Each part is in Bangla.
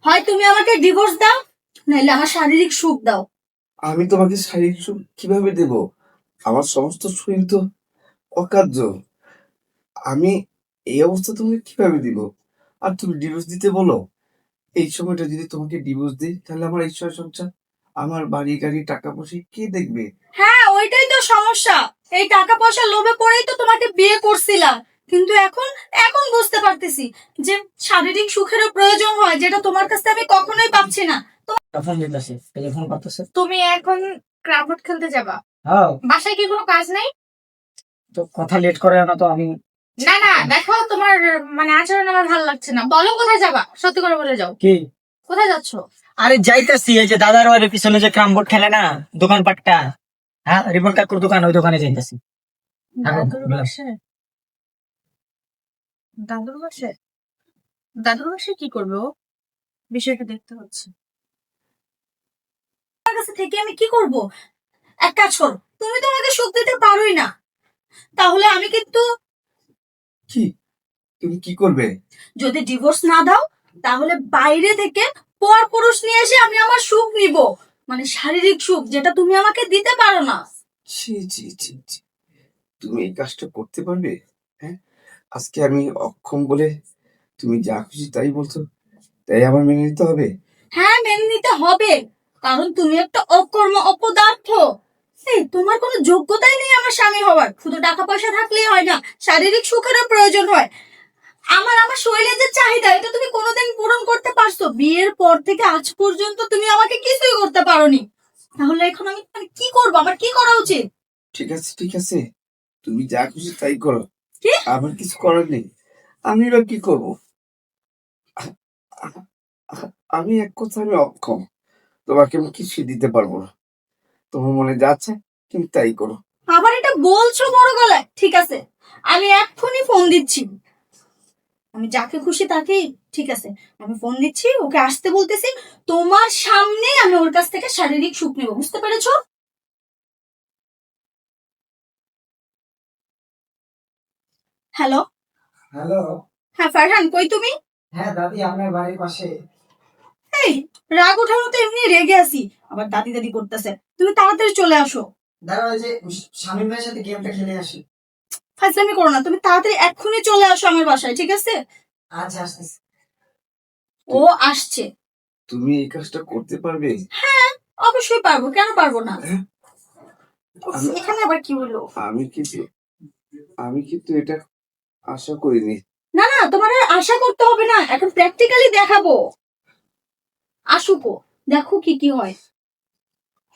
হয় তুমি আমাকে ডিভোর্স দাও, নাহলে আমার শারীরিক সুখ দাও। আমি তোমাকে শারীরিক সুখ কিভাবে দেব? আমার সমস্ত শরীর তো অকার্য। আমি এই অবস্থা তোমাকে কিভাবে দিব? আর তুমি ডিভোর্স দিতে বলো? এই সময়টা যদি তোমাকে ডিভোর্স দিই, তাহলে আমার ঈশ্বর সংসার, আমার বাড়ি গাড়ি টাকা পয়সা কে দেখবে? হ্যাঁ, ওইটাই তো সমস্যা। এই টাকা পয়সার লোভে পড়েই তো তোমাকে বিয়ে করছিলাম। কিন্তু এখন এখন বুঝতে পারতেছি যে শারীরিক সুখেরও প্রয়োজন হয়, যেটা তোমার কাছে আমি কখনোই পাচ্ছি না। ফোন দিতেছে, টেলিফোন করতেছে। তুমি এখন ক্রাফট খেলতে যাবা? হ্যাঁ, বাসায় কি কোনো কাজ নাই? তো কথা লেট করে না তো আমি। না না, দেখো তোমার মানে আচরণ আমার ভালো লাগছে না। বলো কোথায় যাবা, সত্যি করে বলে যাও। কি? কোথায় যাচ্ছ? আরে যাইতেছি, এই যে দাদার বাড়ির পিছনে যে ক্রাম বোর্ড খেলে না দোকানপাটটা, হ্যাঁ রিপন কাকুর দোকান, ওই দোকানে যাইতেছি। দাদুর বাসে? দাদুর বাসে? দাদুর বাসে কি করবে ও? বিষয়টা দেখতে হচ্ছে। তোমার কাছে থেকে আমি কি করব? এক কাজ করো, তুমি তো আমাকে সুখ দিতে পারোই না, তাহলে আমি কিন্তু, কি? তুমি কি করবে? যদি ডিভোর্স না দাও, তাহলে বাইরে থেকে পর পুরুষ নিয়ে এসে আমি আমার সুখ নিব, মানে শারীরিক সুখ, যেটা তুমি আমাকে দিতে পারো না। ছি ছি ছি ছি। তুমি এই কাজটা করতে পারবে? হ্যাঁ, আজকে আমি অক্ষম বলে তুমি যা খুশি তাই বলছো, তাই আমার মেনে নিতে হবে? হ্যাঁ, মেনে নিতে হবে, কারণ তুমি একটা অকর্ম অপদার্থ। এই, তোমার কোনো যোগ্যতাই নেই আমার স্বামী হওয়ার। শুধু টাকা পয়সা থাকলেই হয় না, শারীরিক সুখেরও প্রয়োজন হয়। আমার শরীরের যে চাহিদা, এটা তুমি কোনোদিন পূরণ করতে পারছো? বিয়ের পর থেকে আজ পর্যন্ত তুমি আমাকে কিছুই করতে পারোনি। তাহলে এখন আমি কি করবো? আমার কি করা উচিত? ঠিক আছে ঠিক আছে, তুমি যা খুশি তাই করো, কি? আমার কিছু করার নেই। আমি এবার কি করবো? আমি এক কথা, আমি অক্ষম। তোমাকে আমি কিছুই দিতে পারবো না। তোমার মনে যাচ্ছে তুমি তাই করো। আবার এটা বলছো বড় গলায়? ঠিক আছে, আমি এক্ষুনি ফোন দিচ্ছি। আমি যাকে খুশি তাকেই, ঠিক আছে, আমি ফোন দিচ্ছি, ওকে আসতে বলতেছি। তোমার সামনে আমি ওর কাছ থেকে শারীরিক সুখ নেবো, বুঝতে পেরেছো? হ্যালো। হ্যালো। হ্যাঁ ফারহান, কই তুমি? হ্যাঁ দাদি, আপনার বাড়ির পাশে। এই, রাগ ওঠানো তো এমনি রেগে আছি, আবার দাদি দাদি করতেছে। তুমি তাড়াতাড়ি চলে আসো। দাঁড়াও, ওই যে স্বামী ভাইয়ের সাথে গেমটা খেলে আসি। ফাজলামি করো না, তুমি তাড়াতাড়ি এক্ষুনি চলে আসো আমার বাসায়, ঠিক আছে? আচ্ছা, আসতেছি। ও আসছে। তুমি এই কাজটা করতে পারবে? হ্যাঁ, অবশ্যই পারবো, কেন পারবো না? হ্যাঁ? আমি- এখানে আবার কি হলো? আমি কিন্তু এটা আশা করিনি। না না, তোমার আর আশা করতে হবে না, এখন প্র্যাকটিক্যালি দেখাবো। আসুকো, দেখো কি কি হয়।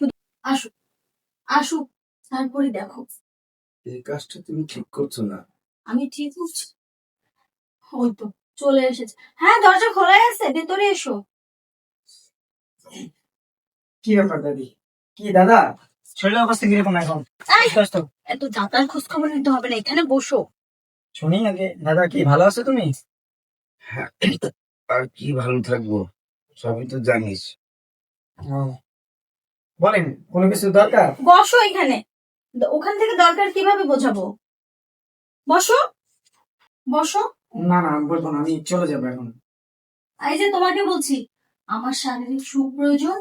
শুধু আসুক, আসুক, তারপরে দেখো। এই কাজটা তুমি ঠিক করছো না। আমি ঠিক করছি। ওই তো চলে এসেছে। হ্যাঁ, দরজা খোলাই আছে, ভেতরে এসো। কি ব্যাপার দাদি? কি দাদা, শরীরের অবস্থা কিরকম এখন? এই, সুস্থ? এত যাতার খোঁজ খবর নিতে হবে না, এখানে বসো। শুনি আগে, দাদা কি ভালো আছো তুমি? হ্যাঁ, আর কি ভালো থাকবো, সবই তো জানিস। বলেন, কোনো কিছু দরকার? বসো এখানে। ওখান থেকে দরকার কিভাবে বোঝাবো? বসো, বসো। না না, বলবো না, আমি চলে যাবো এখন। এই যে তোমাকে বলছি, আমার শারীরিক সুখ প্রয়োজন,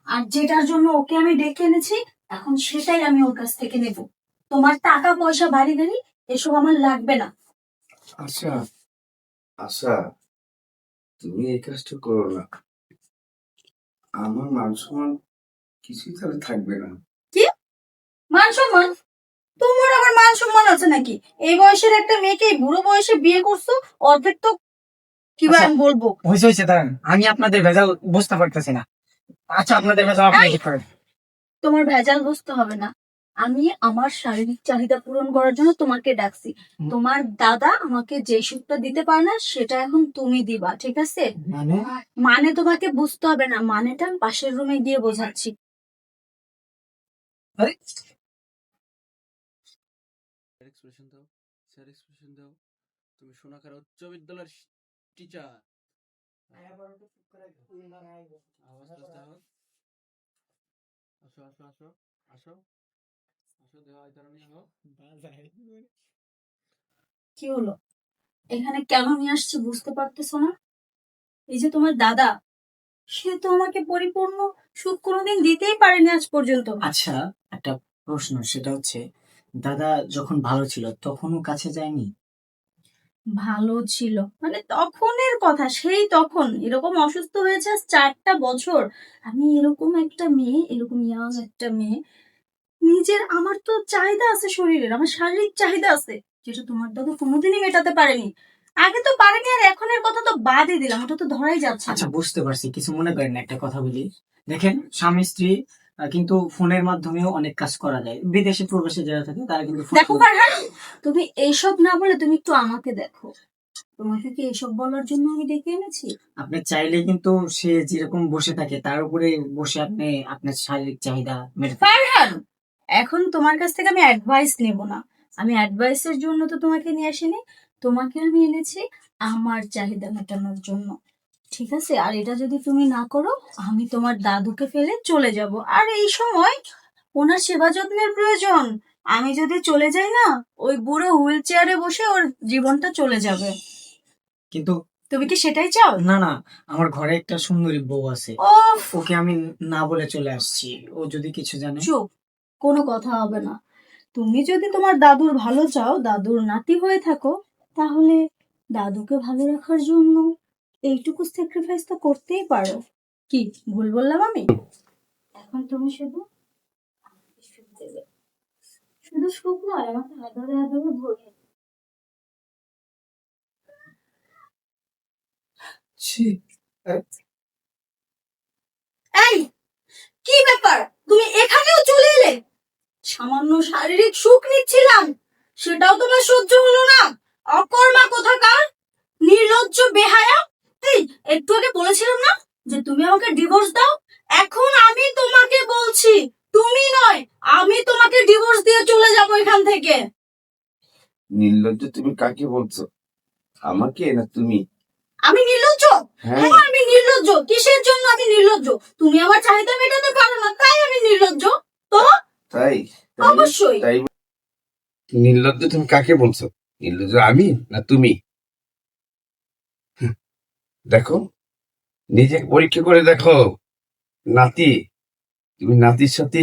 আর যেটার জন্য ওকে আমি ডেকে এনেছি, এখন সেটাই আমি ওর কাছ থেকে নেব। তোমার টাকা পয়সা বাড়ি গাড়ি এসব আমার লাগবে না। আচ্ছা আচ্ছা, তুমি এই কাজটা করো না। আমার মান সম্মান কিছুই তাহলে থাকবে না। কি মান সম্মান? তোমার আবার মান সম্মান আছে নাকি? এই বয়সের একটা মেয়েকে এই বুড়ো বয়সে বিয়ে করছো, অর্ধেক তো, কিভাবে আচ্ছা, আমি বলবো? হয়েছে দাঁড়ান, আমি আপনাদের ভেজাল বুঝতে পারতেছি না। আচ্ছা, আপনাদের ভেজাল আপনি ঠিক করেন। তোমার ভেজাল বুঝতে হবে না, আমি আমার শারীরিক চাহিদা পূরণ করার জন্য তোমাকে ডাকছি। তোমার দাদা আমাকে যে সুখটা দিতে পারে না, সেটা এখন তুমি দিবা, ঠিক আছে? মানে? মানে তোমাকে বুঝতে হবে না, মানেটা আমি পাশের রুমে গিয়ে বোঝাচ্ছি। আরে এক্সপ্রেশন দাও, স্যার এক্সপ্রেশন দাও। তুমি সোনাকার উচ্চ বিদ্যালয়ের টিচার। আওয়াজ করতে হবে। আসো আসো আসো আসো আসো, দেওয়া এই কারণে আনো। কি হলো? এখানে কেন নিয়ে আসছি বুঝতে পারতেছো না? এই যে তোমার দাদা, সে তো আমাকে পরিপূর্ণ সুখ কোনোদিন দিতেই পারেনি আজ পর্যন্ত। আচ্ছা, একটা প্রশ্ন, সেটা হচ্ছে দাদা যখন ভালো ছিল তখনও কাছে যায়নি? ভালো ছিল মানে তখনের কথা, সেই তখন এরকম অসুস্থ হয়েছে আজ 4টা বছর। আমি এরকম একটা মেয়ে, এরকম ইয়াং একটা মেয়ে, নিজের আমার তো চাহিদা আছে শরীরের, আমার শারীরিক চাহিদা আছে, যেটা তোমার দাদু কোনোদিনই মেটাতে পারেনি। আগে তো পারেনি, আর এখনের কথা তো বাদই দিলাম, ওটা তো ধরাই যাচ্ছে না। আচ্ছা, বুঝতে পারছি, কিছু মনে করেন না, একটা কথা বলি। দেখেন, স্বামী স্ত্রী কিন্তু ফোনের মাধ্যমেও অনেক কাজ করা যায়। বিদেশে প্রবাসে যারা থাকে তারা কিন্তু দেখো ফারহান, তুমি এইসব না বলে তুমি একটু আমাকে দেখো। তোমাকে কি এইসব বলার জন্য আমি ডেকে এনেছি? আপনি চাইলে কিন্তু সে যেরকম বসে থাকে তার উপরে বসে আপনি আপনার শারীরিক চাহিদা মেটাতে। ফারহান, এখন তোমার কাছ থেকে আমি অ্যাডভাইস নেব না। আমি অ্যাডভাইসের জন্য তো তোমাকে নিয়ে আসিনি, তোমাকে আমি এনেছি আমার চাহিদা মেটানোর জন্য। ঠিক আছে? আর এটা যদি তুমি না করো, আমি তোমার দাদুকে ফেলে চলে যাব। আর এই সময় ওনার সেবা যত্নের প্রয়োজন। আমি যদি চলে যাই না, ওই বুড়ো হুইল চেয়ারে বসে ওর জীবনটা চলে যাবে। কিন্তু তুমি কি সেটাই চাও? না, না, আমার ঘরে একটা সুন্দরী বউ আছে, ওফ, ওকে আমি না বলে চলে আসছি। ও যদি কিছু জানে। চুপ, কোনো কথা হবে না। তুমি যদি তোমার দাদুর ভালো চাও, দাদুর নাতি হয়ে থাকো, তাহলে দাদুকে ভালো রাখার জন্য এইটুকু স্যাক্রিফাইস তো করতেই পারো। কি ভুল বললাম আমি? এখন তুমি শুধু আমাকে সুখ দেবে। শুধু সুখ নয়, আমাকে আদরে আদরে ভরিয়ে দেবে। ছি, এই, কি ব্যাপার, তুমি এখানেও চলে এলে? সামান্য শারীরিক সুখ নিচ্ছিলাম, সেটাও তোমার সহ্য হলো না? অকর্মা কোথাকার, নির্লজ্জ বেহায়া। এই, একটু আগে বলেছিলাম না যে তুমি আমাকে ডিভোর্স দাও? এখন আমি তোমাকে বলছি, তুমি নয়, আমি তোমাকে ডিভোর্স দিয়ে চলে যাব এখান থেকে। নির্লজ্জ তুমি কাকে বলছো? আমাকে না তুমি? আমি নির্লজ্জ? হ্যাঁ, হ্যাঁ, আমি নির্লজ্জ। কিসের জন্য আমি নির্লজ্জ? তুমি আমার চাহিদা মেটাতে পারো না, তাই আমি নির্লজ্জ। তো তাই? অবশ্যই। তাই নির্লজ্জ তুমি কাকে বলছো? নির্লজ্জ আমি না তুমি? দেখো, নিজে পরীক্ষা করে দেখো। নাতি, তুমি নাতির সাথে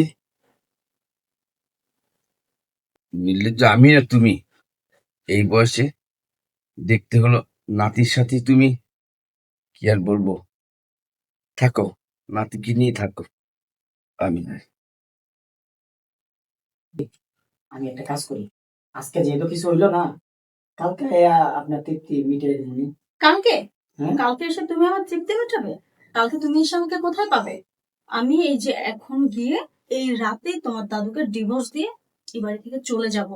নির্লজ্জ আমি না তুমি? এই বয়সে দেখতে হলো নাতির সাথে তুমি, কি আর বলবো, থাকো, নাতিকে নিয়ে থাকো, আমি না। আমি একটা কাজ করি, আজকে যেহেতু কিছু হইলো না, কালকে আপনার তৃপ্তি মিটিয়ে দেবো নি? কালকে? হ্যাঁ? কালকে এসে তুমি আমার তৃপ্তি মেটাবে? কালকে তুমি এসে আমাকে কোথায় পাবে? আমি এই যে এখন গিয়ে এই রাতে তোমার দাদুকে ডিভোর্স দিয়ে এই বাড়ি থেকে চলে যাব।